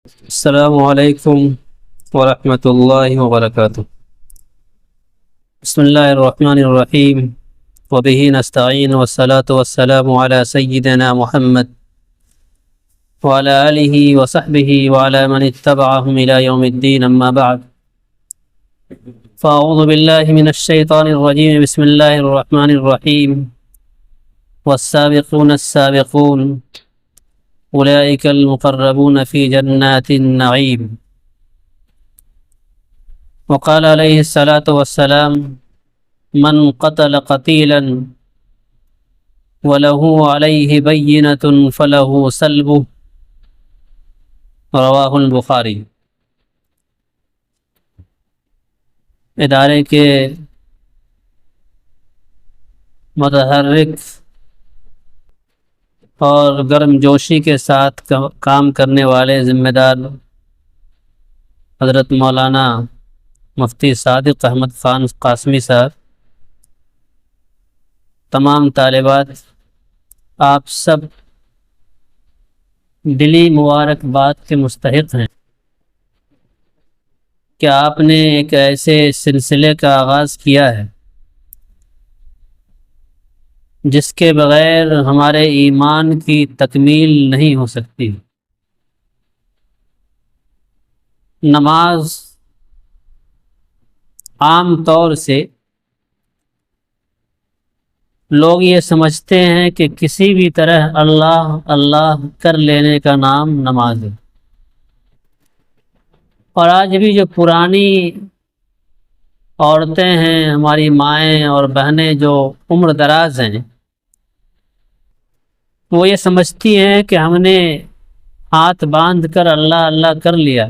السلام علیکم ورحمۃ اللہ وبرکاتہ۔ بسم اللہ الرحمن الرحیم وبہ نستعین والصلاة والسلام علی سیدنا محمد وعلی آلہ وصحبہ وعلی من اتبعہم الی یوم الدین، اما بعد فاعوذ باللہ من الشیطان الرجیم، بسم اللہ الرحمن الرحیم۔ والسابقون السابقون اولئک المقربون فی جنات النعیم۔ وقال علیہ الصلاۃ والسلام: من قتل قتیلا وله علیہ بینۃ فلہ سلبہ، رواہ البخاری۔ ادارے کے متحرک اور گرم جوشی کے ساتھ کام کرنے والے ذمہ دار حضرت مولانا مفتی صادق احمد خان قاسمی صاحب، تمام طالبات، آپ سب دلی مبارکباد کے مستحق ہیں کہ آپ نے ایک ایسے سلسلے کا آغاز کیا ہے جس کے بغیر ہمارے ایمان کی تکمیل نہیں ہو سکتی۔ نماز عام طور سے لوگ یہ سمجھتے ہیں کہ کسی بھی طرح اللہ اللہ کر لینے کا نام نماز ہے، اور آج بھی جو پرانی عورتیں ہیں، ہماری مائیں اور بہنیں جو عمر دراز ہیں، وہ یہ سمجھتی ہیں کہ ہم نے ہاتھ باندھ کر اللہ اللہ کر لیا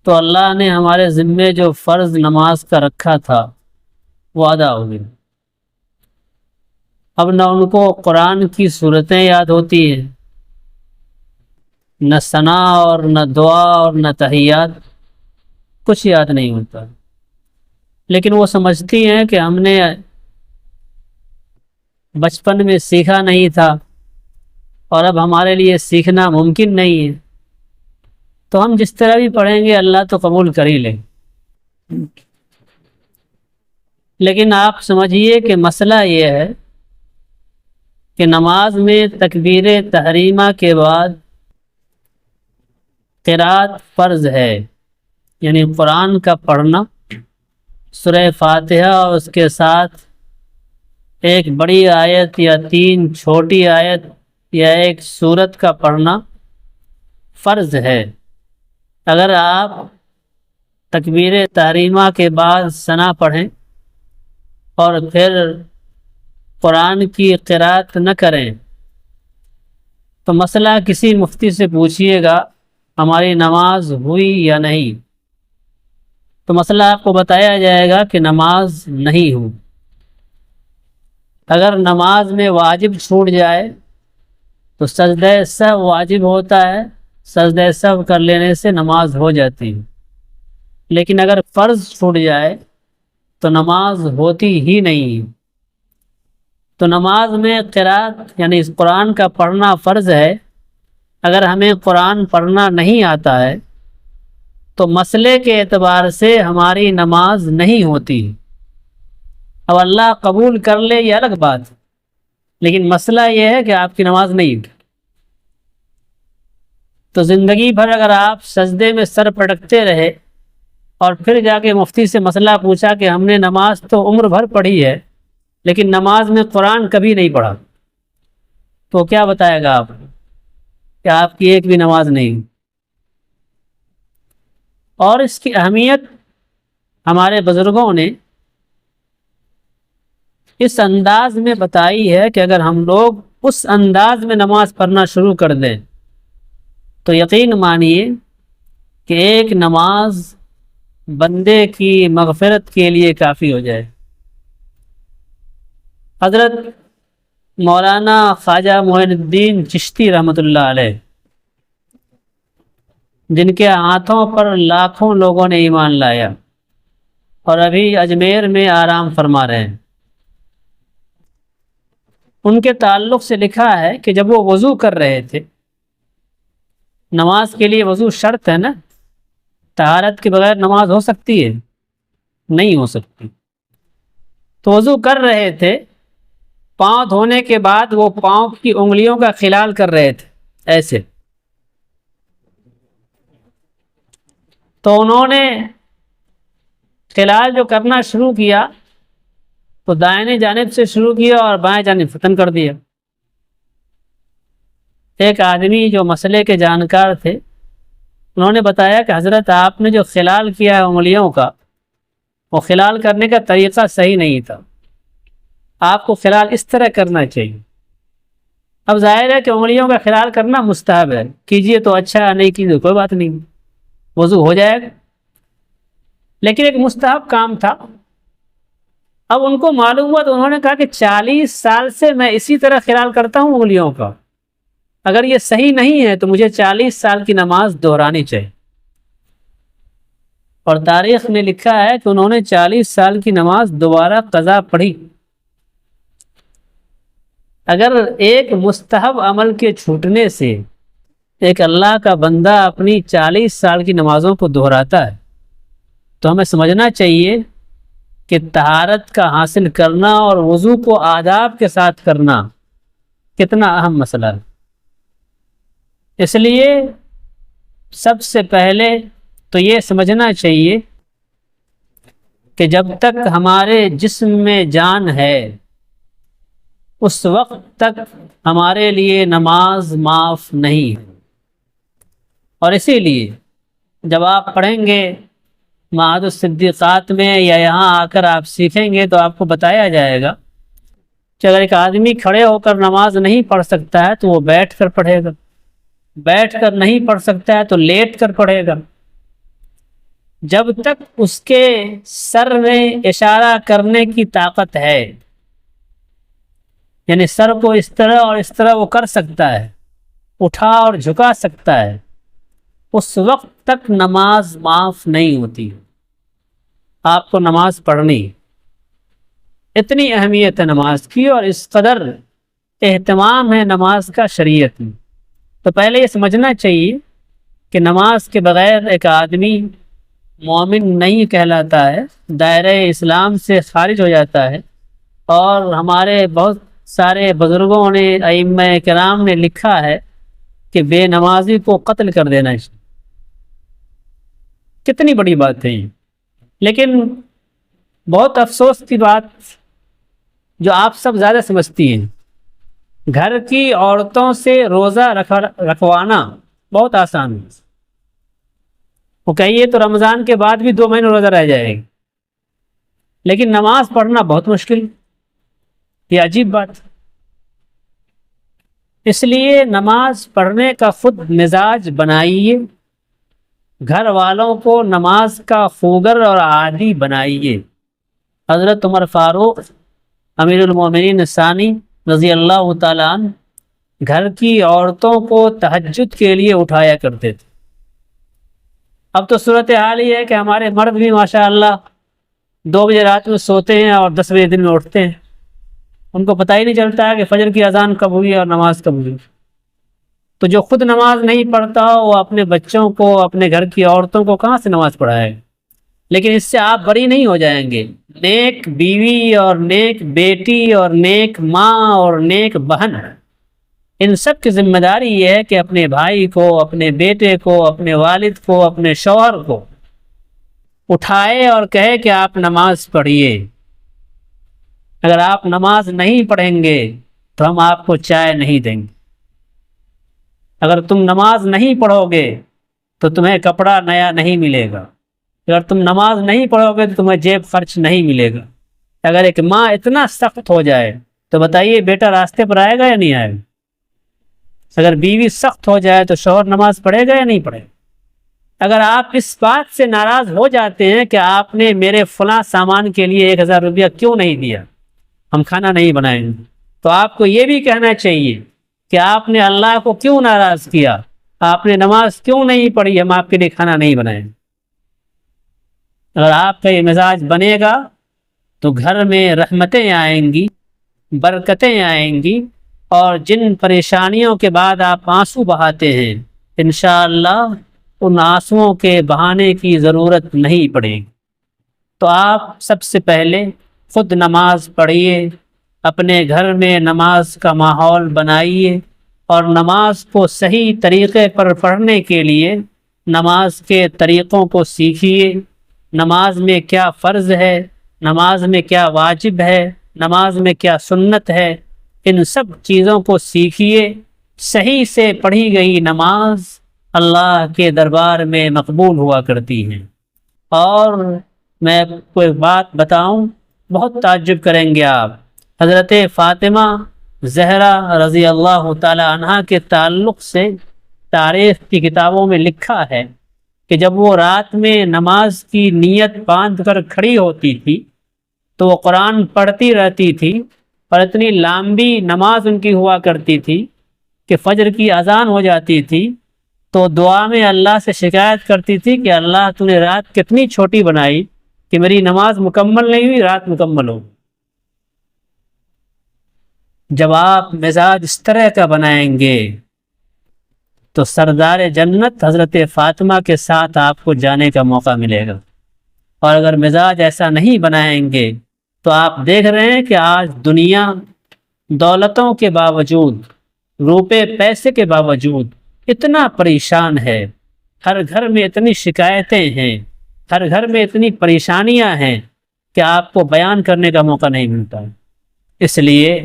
تو اللہ نے ہمارے ذمے جو فرض نماز کا رکھا تھا وہ ادا ہو گیا۔ اب نہ ان کو قرآن کی صورتیں یاد ہوتی ہیں، نہ ثنا اور نہ دعا اور نہ تحیات، کچھ یاد نہیں ہوتا، لیکن وہ سمجھتی ہیں کہ ہم نے بچپن میں سیکھا نہیں تھا اور اب ہمارے لیے سیکھنا ممکن نہیں ہے، تو ہم جس طرح بھی پڑھیں گے اللہ تو قبول کر ہی لیں۔ لیکن آپ سمجھیے کہ مسئلہ یہ ہے کہ نماز میں تکبیر تحریمہ کے بعد قرأت فرض ہے، یعنی قرآن کا پڑھنا، سورہ فاتحہ اور اس کے ساتھ ایک بڑی آیت یا 3 چھوٹی آیت یا ایک سورت کا پڑھنا فرض ہے۔ اگر آپ تکبیر تحریمہ کے بعد ثنا پڑھیں اور پھر قرآن کی قرأت نہ کریں تو مسئلہ کسی مفتی سے پوچھیے گا ہماری نماز ہوئی یا نہیں، تو مسئلہ آپ کو بتایا جائے گا کہ نماز نہیں ہوئی۔ اگر نماز میں واجب چھوٹ جائے تو سجدہ سہو واجب ہوتا ہے، سجدہ سہو کر لینے سے نماز ہو جاتی ہے، لیکن اگر فرض چھوٹ جائے تو نماز ہوتی ہی نہیں۔ تو نماز میں قرأت یعنی قرآن کا پڑھنا فرض ہے۔ اگر ہمیں قرآن پڑھنا نہیں آتا ہے تو مسئلے کے اعتبار سے ہماری نماز نہیں ہوتی۔ اب اللہ قبول کر لے یہ الگ بات، لیکن مسئلہ یہ ہے کہ آپ کی نماز نہیں ہوئی۔ تو زندگی بھر اگر آپ سجدے میں سر پٹکتے رہے اور پھر جا کے مفتی سے مسئلہ پوچھا کہ ہم نے نماز تو عمر بھر پڑھی ہے لیکن نماز میں قرآن کبھی نہیں پڑھا، تو کیا بتائے گا آپ کہ آپ کی ایک بھی نماز نہیں؟ اور اس کی اہمیت ہمارے بزرگوں نے اس انداز میں بتائی ہے کہ اگر ہم لوگ اس انداز میں نماز پڑھنا شروع کر دیں تو یقین مانیے کہ ایک نماز بندے کی مغفرت کے لیے کافی ہو جائے۔ حضرت مولانا خواجہ معین الدین چشتی رحمۃ اللہ علیہ، جن کے ہاتھوں پر لاکھوں لوگوں نے ایمان لایا اور ابھی اجمیر میں آرام فرما رہے ہیں، ان کے تعلق سے لکھا ہے کہ جب وہ وضو کر رہے تھے نماز کے لیے وضو شرط ہے نا، طہارت کے بغیر نماز ہو سکتی ہے؟ نہیں ہو سکتی۔ تو وضو کر رہے تھے، پاؤں دھونے کے بعد وہ پاؤں کی انگلیوں کا خلال کر رہے تھے ایسے، تو انہوں نے خلال جو کرنا شروع کیا تو دائیں جانب سے شروع کیا اور بائیں جانب ختم کر دیا۔ ایک آدمی جو مسئلے کے جانکار تھے انہوں نے بتایا کہ حضرت آپ نے جو خلال کیا ہے انگلیوں کا، وہ خلال کرنے کا طریقہ صحیح نہیں تھا، آپ کو خلال اس طرح کرنا چاہیے۔ اب ظاہر ہے کہ انگلیوں کا خلال کرنا مستحب ہے، کیجئے تو اچھا ہے، نہیں کیجئے کوئی بات نہیں، وضو ہو جائے گا، لیکن ایک مستحب کام تھا۔ اب ان کو معلوم ہوا تو انہوں نے کہا کہ 40 سال سے میں اسی طرح خلال کرتا ہوں انگلیوں کا، اگر یہ صحیح نہیں ہے تو مجھے 40 سال کی نماز دہرانی چاہیے۔ اور تاریخ نے لکھا ہے کہ انہوں نے 40 سال کی نماز دوبارہ قضا پڑھی۔ اگر ایک مستحب عمل کے چھوٹنے سے ایک اللہ کا بندہ اپنی 40 سال کی نمازوں کو دہراتا ہے تو ہمیں سمجھنا چاہیے کہ طہارت کا حاصل کرنا اور وضو کو آداب کے ساتھ کرنا کتنا اہم مسئلہ ہے۔ اس لیے سب سے پہلے تو یہ سمجھنا چاہیے کہ جب تک ہمارے جسم میں جان ہے اس وقت تک ہمارے لیے نماز معاف نہیں ہے۔ اور اسی لیے جب آپ پڑھیں گے معاد الصدیقات میں یا یہاں آ کر آپ سیکھیں گے تو آپ کو بتایا جائے گا کہ اگر ایک آدمی کھڑے ہو کر نماز نہیں پڑھ سکتا ہے تو وہ بیٹھ کر پڑھے گا، بیٹھ کر نہیں پڑھ سکتا ہے تو لیٹ کر پڑھے گا، جب تک اس کے سر میں اشارہ کرنے کی طاقت ہے، یعنی سر کو اس طرح اور اس طرح وہ کر سکتا ہے، اٹھا اور جھکا سکتا ہے، اس وقت تک نماز معاف نہیں ہوتی۔ آپ کو نماز پڑھنی، اتنی اہمیت ہے نماز کی اور اس قدر اہتمام ہے نماز کا شریعت میں۔ تو پہلے یہ سمجھنا چاہیے کہ نماز کے بغیر ایک آدمی مومن نہیں کہلاتا ہے، دائرہ اسلام سے خارج ہو جاتا ہے۔ اور ہمارے بہت سارے بزرگوں نے، ائمہ کرام نے لکھا ہے کہ بے نمازی کو قتل کر دینا چاہیے۔ کتنی بڑی بات ہے یہ، لیکن بہت افسوس کی بات جو آپ سب زیادہ سمجھتی ہیں، گھر کی عورتوں سے روزہ رکھوانا بہت آسان ہے۔ وہ کہیے تو رمضان کے بعد بھی 2 مہینے روزہ رہ جائے گا، لیکن نماز پڑھنا بہت مشکل، یہ عجیب بات۔ اس لیے نماز پڑھنے کا خود مزاج بنائیے، گھر والوں کو نماز کا خوگر اور عادی بنائیے۔ حضرت عمر فاروق امیر المومنین ثانی رضی اللہ تعالیٰ عنہ گھر کی عورتوں کو تہجد کے لیے اٹھایا کرتے تھے۔ اب تو صورتحال یہ ہے کہ ہمارے مرد بھی ماشاءاللہ 2 بجے رات میں سوتے ہیں اور 10 بجے دن میں اٹھتے ہیں، ان کو پتہ ہی نہیں چلتا ہے کہ فجر کی اذان کب ہوئی اور نماز کب ہوئی۔ تو جو خود نماز نہیں پڑھتا وہ اپنے بچوں کو، اپنے گھر کی عورتوں کو کہاں سے نماز پڑھائے گا؟ لیکن اس سے آپ بری نہیں ہو جائیں گے۔ نیک بیوی اور نیک بیٹی اور نیک ماں اور نیک بہن، ان سب کی ذمہ داری یہ ہے کہ اپنے بھائی کو، اپنے بیٹے کو، اپنے والد کو، اپنے شوہر کو اٹھائے اور کہے کہ آپ نماز پڑھیے۔ اگر آپ نماز نہیں پڑھیں گے تو ہم آپ کو چائے نہیں دیں گے، اگر تم نماز نہیں پڑھو گے تو تمہیں کپڑا نیا نہیں ملے گا، اگر تم نماز نہیں پڑھو گے تو تمہیں جیب خرچ نہیں ملے گا۔ اگر ایک ماں اتنا سخت ہو جائے تو بتائیے بیٹا راستے پر آئے گا یا نہیں آئے گا؟ اگر بیوی سخت ہو جائے تو شوہر نماز پڑھے گا یا نہیں پڑھے گا؟ اگر آپ اس بات سے ناراض ہو جاتے ہیں کہ آپ نے میرے فلاں سامان کے لیے 1000 روپیہ کیوں نہیں دیا، ہم کھانا نہیں بنائیں گے، تو آپ کو یہ بھی کہنا چاہیے کہ آپ نے اللہ کو کیوں ناراض کیا، آپ نے نماز کیوں نہیں پڑھی، ہم آپ کے لیے کھانا نہیں بنائیں گے۔ اگر آپ کا یہ مزاج بنے گا تو گھر میں رحمتیں آئیں گی، برکتیں آئیں گی، اور جن پریشانیوں کے بعد آپ آنسو بہاتے ہیں انشاءاللہ ان آنسوؤں کے بہانے کی ضرورت نہیں پڑے گی۔ تو آپ سب سے پہلے خود نماز پڑھیے، اپنے گھر میں نماز کا ماحول بنائیے، اور نماز کو صحیح طریقے پر پڑھنے کے لیے نماز کے طریقوں کو سیکھیے۔ نماز میں کیا فرض ہے، نماز میں کیا واجب ہے، نماز میں کیا سنت ہے، ان سب چیزوں کو سیکھیے۔ صحیح سے پڑھی گئی نماز اللہ کے دربار میں مقبول ہوا کرتی ہیں۔ اور میں کوئی بات بتاؤں، بہت تعجب کریں گے آپ۔ حضرت فاطمہ زہرا رضی اللہ تعالی عنہا کے تعلق سے تاریخ کی کتابوں میں لکھا ہے کہ جب وہ رات میں نماز کی نیت باندھ کر کھڑی ہوتی تھی تو وہ قرآن پڑھتی رہتی تھی، اور اتنی لمبی نماز ان کی ہوا کرتی تھی کہ فجر کی اذان ہو جاتی تھی تو دعا میں اللہ سے شکایت کرتی تھی کہ اللہ تو نے رات کتنی چھوٹی بنائی کہ میری نماز مکمل نہیں ہوئی، رات مکمل ہو۔ جب آپ مزاج اس طرح کا بنائیں گے تو سردار جنت حضرت فاطمہ کے ساتھ آپ کو جانے کا موقع ملے گا، اور اگر مزاج ایسا نہیں بنائیں گے تو آپ دیکھ رہے ہیں کہ آج دنیا دولتوں کے باوجود، روپے پیسے کے باوجود اتنا پریشان ہے، ہر گھر میں اتنی شکایتیں ہیں، ہر گھر میں اتنی پریشانیاں ہیں کہ آپ کو بیان کرنے کا موقع نہیں ملتا۔ اس لیے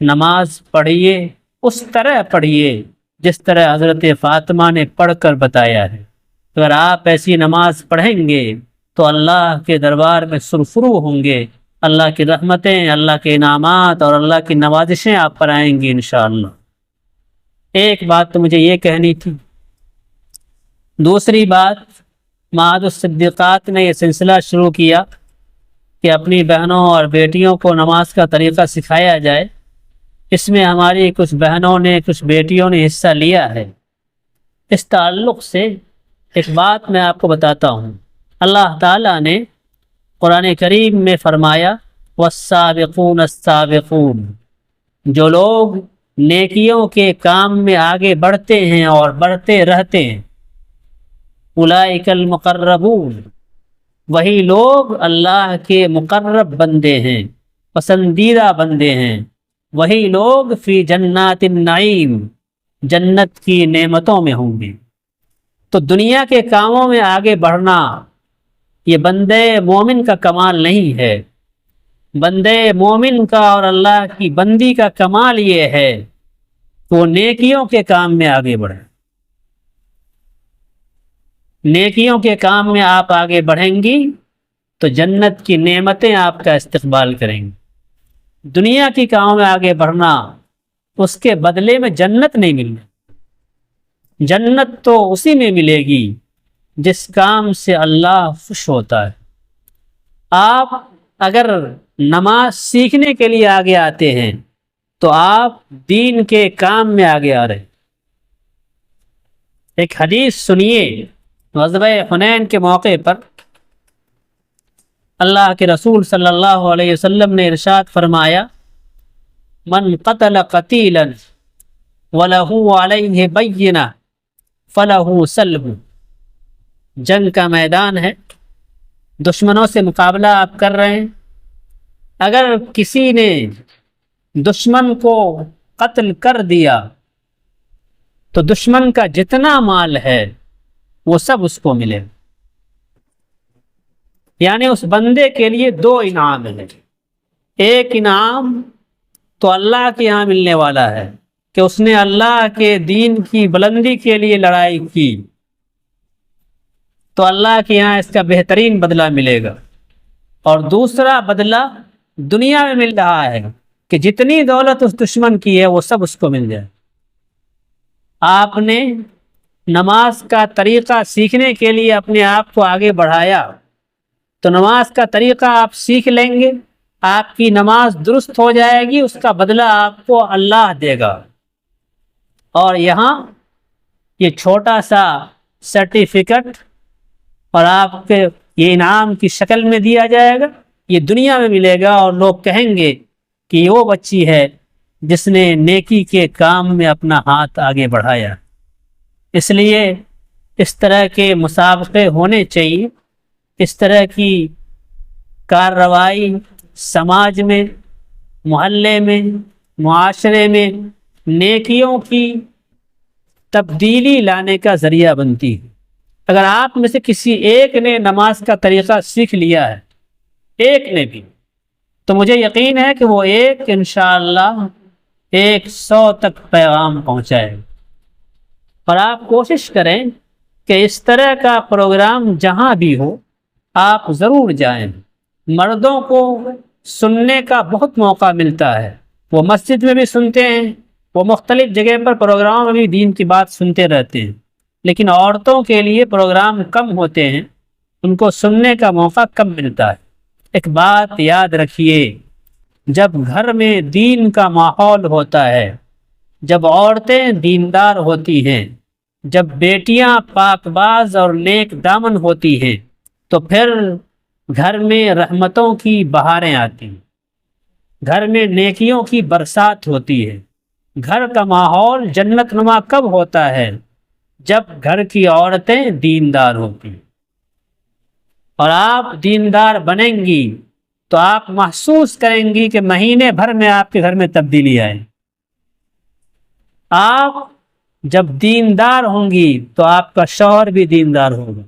نماز پڑھیے، اس طرح پڑھیے جس طرح حضرت فاطمہ نے پڑھ کر بتایا ہے۔ اگر آپ ایسی نماز پڑھیں گے تو اللہ کے دربار میں سرفرو ہوں گے، اللہ کی رحمتیں، اللہ کے انعامات اور اللہ کی نوازشیں آپ پر آئیں گی انشاءاللہ۔ ایک بات تو مجھے یہ کہنی تھی۔ دوسری بات، معاذ الصدیقات نے یہ سلسلہ شروع کیا کہ اپنی بہنوں اور بیٹیوں کو نماز کا طریقہ سکھایا جائے۔ اس میں ہماری کچھ بہنوں نے، کچھ بیٹیوں نے حصہ لیا ہے۔ اس تعلق سے ایک بات میں آپ کو بتاتا ہوں۔ اللہ تعالیٰ نے قرآن کریم میں فرمایا والسابقون السابقون، جو لوگ نیکیوں کے کام میں آگے بڑھتے ہیں اور بڑھتے رہتے ہیں، اولئک المقربون، وہی لوگ اللہ کے مقرب بندے ہیں، پسندیدہ بندے ہیں، وہی لوگ فی جنات النعیم، جنت کی نعمتوں میں ہوں گے۔ تو دنیا کے کاموں میں آگے بڑھنا یہ بندے مومن کا کمال نہیں ہے۔ بندے مومن کا اور اللہ کی بندی کا کمال یہ ہے کہ وہ نیکیوں کے کام میں آگے بڑھیں۔ نیکیوں کے کام میں آپ آگے بڑھیں گی تو جنت کی نعمتیں آپ کا استقبال کریں گی۔ دنیا کی کاموں میں آگے بڑھنا، اس کے بدلے میں جنت نہیں ملے۔ جنت تو اسی میں ملے گی جس کام سے اللہ خوش ہوتا ہے۔ آپ اگر نماز سیکھنے کے لیے آگے آتے ہیں تو آپ دین کے کام میں آگے آ رہے ہیں۔ ایک حدیث سنیے، غزوہ حنین کے موقع پر اللہ کے رسول صلی اللہ علیہ وسلم نے ارشاد فرمایا من قتل قتیلا وَلَهُ عَلَيْهِ بَيِّنَةٌ فَلَهُ سَلْبٌ۔ جنگ کا میدان ہے، دشمنوں سے مقابلہ آپ کر رہے ہیں، اگر کسی نے دشمن کو قتل کر دیا تو دشمن کا جتنا مال ہے وہ سب اس کو ملے۔ یعنی اس بندے کے لیے دو انعام ہیں۔ ایک انعام تو اللہ کے یہاں ملنے والا ہے کہ اس نے اللہ کے دین کی بلندی کے لیے لڑائی کی، تو اللہ کے یہاں اس کا بہترین بدلہ ملے گا۔ اور دوسرا بدلہ دنیا میں مل رہا ہے کہ جتنی دولت اس دشمن کی ہے وہ سب اس کو مل جائے۔ آپ نے نماز کا طریقہ سیکھنے کے لیے اپنے آپ کو آگے بڑھایا تو نماز کا طریقہ آپ سیکھ لیں گے، آپ کی نماز درست ہو جائے گی، اس کا بدلہ آپ کو اللہ دے گا۔ اور یہاں یہ چھوٹا سا سرٹیفکیٹ اور آپ کے یہ انعام کی شکل میں دیا جائے گا، یہ دنیا میں ملے گا، اور لوگ کہیں گے کہ یہ وہ بچی ہے جس نے نیکی کے کام میں اپنا ہاتھ آگے بڑھایا۔ اس لیے اس طرح کے مسابقے ہونے چاہیے، اس طرح کی کارروائی سماج میں، محلے میں، معاشرے میں نیکیوں کی تبدیلی لانے کا ذریعہ بنتی ہے۔ اگر آپ میں سے کسی ایک نے نماز کا طریقہ سیکھ لیا ہے، ایک نے بھی، تو مجھے یقین ہے کہ وہ ایک انشاءاللہ 100 تک پیغام پہنچائے۔ اور آپ کوشش کریں کہ اس طرح کا پروگرام جہاں بھی ہو آپ ضرور جائیں۔ مردوں کو سننے کا بہت موقع ملتا ہے، وہ مسجد میں بھی سنتے ہیں، وہ مختلف جگہ پر پروگرام میں بھی دین کی بات سنتے رہتے ہیں، لیکن عورتوں کے لیے پروگرام کم ہوتے ہیں، ان کو سننے کا موقع کم ملتا ہے۔ ایک بات یاد رکھیے، جب گھر میں دین کا ماحول ہوتا ہے، جب عورتیں دیندار ہوتی ہیں، جب بیٹیاں پاک باز اور نیک دامن ہوتی ہیں، تو پھر گھر میں رحمتوں کی بہاریں آتی ہیں، گھر میں نیکیوں کی برسات ہوتی ہے۔ گھر کا ماحول جنت نما کب ہوتا ہے؟ جب گھر کی عورتیں دیندار ہوتی ہیں۔ اور آپ دیندار بنیں گی تو آپ محسوس کریں گی کہ مہینے بھر میں آپ کے گھر میں تبدیلی آئے۔ آپ جب دیندار ہوں گی تو آپ کا شوہر بھی دیندار ہوگا،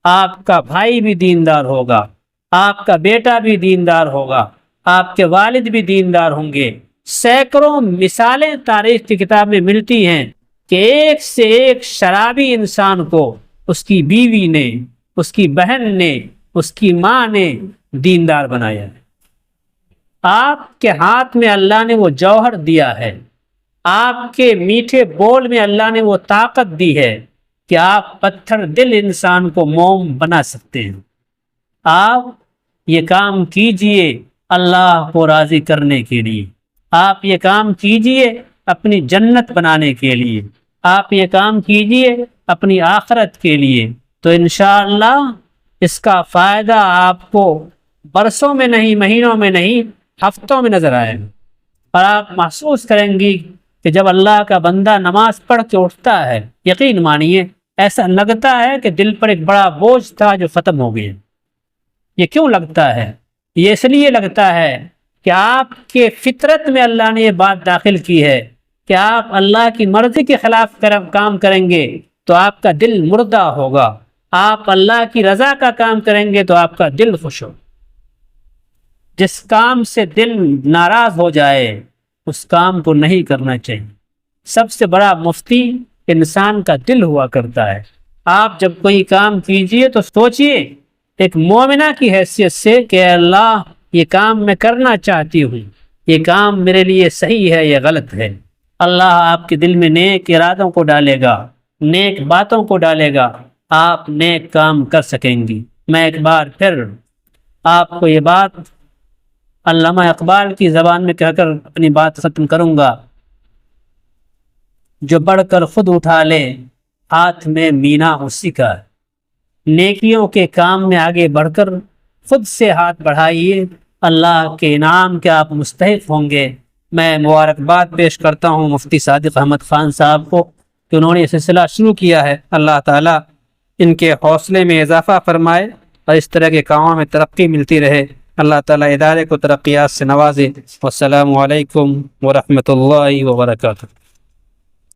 آپ کا بھائی بھی دیندار ہوگا، آپ کا بیٹا بھی دیندار ہوگا، آپ کے والد بھی دیندار ہوں گے۔ سینکڑوں مثالیں تاریخ کی کتاب میں ملتی ہیں کہ ایک سے ایک شرابی انسان کو اس کی بیوی نے، اس کی بہن نے، اس کی ماں نے دیندار بنایا ہے۔ آپ کے ہاتھ میں اللہ نے وہ جوہر دیا ہے، آپ کے میٹھے بول میں اللہ نے وہ طاقت دی ہے کہ آپ پتھر دل انسان کو موم بنا سکتے ہیں۔ آپ یہ کام کیجئے اللہ کو راضی کرنے کے لیے، آپ یہ کام کیجئے اپنی جنت بنانے کے لیے، آپ یہ کام کیجئے اپنی آخرت کے لیے، تو انشاءاللہ اس کا فائدہ آپ کو برسوں میں نہیں، مہینوں میں نہیں، ہفتوں میں نظر آئے گا۔ اور آپ محسوس کریں گی کہ جب اللہ کا بندہ نماز پڑھ کے اٹھتا ہے، یقین مانیے ایسا لگتا ہے کہ دل پر ایک بڑا بوجھ تھا جو ختم ہو گیا۔ یہ کیوں لگتا ہے؟ یہ اس لیے لگتا ہے کہ آپ کے فطرت میں اللہ نے یہ بات داخل کی ہے کہ آپ اللہ کی مرضی کے خلاف کام کریں گے تو آپ کا دل مردہ ہوگا، آپ اللہ کی رضا کا کام کریں گے تو آپ کا دل خوش ہو۔ جس کام سے دل ناراض ہو جائے اس کام کو نہیں کرنا چاہیے۔ سب سے بڑا مفتی انسان کا دل ہوا کرتا ہے۔ آپ جب کوئی کام کیجئے تو سوچئے ایک مومنہ کی حیثیت سے کہ اللہ یہ کام میں کرنا چاہتی ہوں، یہ کام میرے لیے صحیح ہے یا غلط ہے۔ اللہ آپ کے دل میں نیک ارادوں کو ڈالے گا، نیک باتوں کو ڈالے گا، آپ نیک کام کر سکیں گی۔ میں ایک بار پھر آپ کو یہ بات علامہ اقبال کی زبان میں کہہ کر اپنی بات ختم کروں گا، جو بڑھ کر خود اٹھا لے ہاتھ میں مینا اسی کا۔ نیکیوں کے کام میں آگے بڑھ کر خود سے ہاتھ بڑھائیے، اللہ کے انعام کے آپ مستحق ہوں گے۔ میں مبارکباد پیش کرتا ہوں مفتی صادق احمد خان صاحب کو کہ انہوں نے یہ سلسلہ شروع کیا ہے۔ اللہ تعالیٰ ان کے حوصلے میں اضافہ فرمائے اور اس طرح کے کاموں میں ترقی ملتی رہے۔ اللہ تعالیٰ ادارے کو ترقیات سے نوازے۔ والسلام علیکم ورحمۃ اللہ وبرکاتہ۔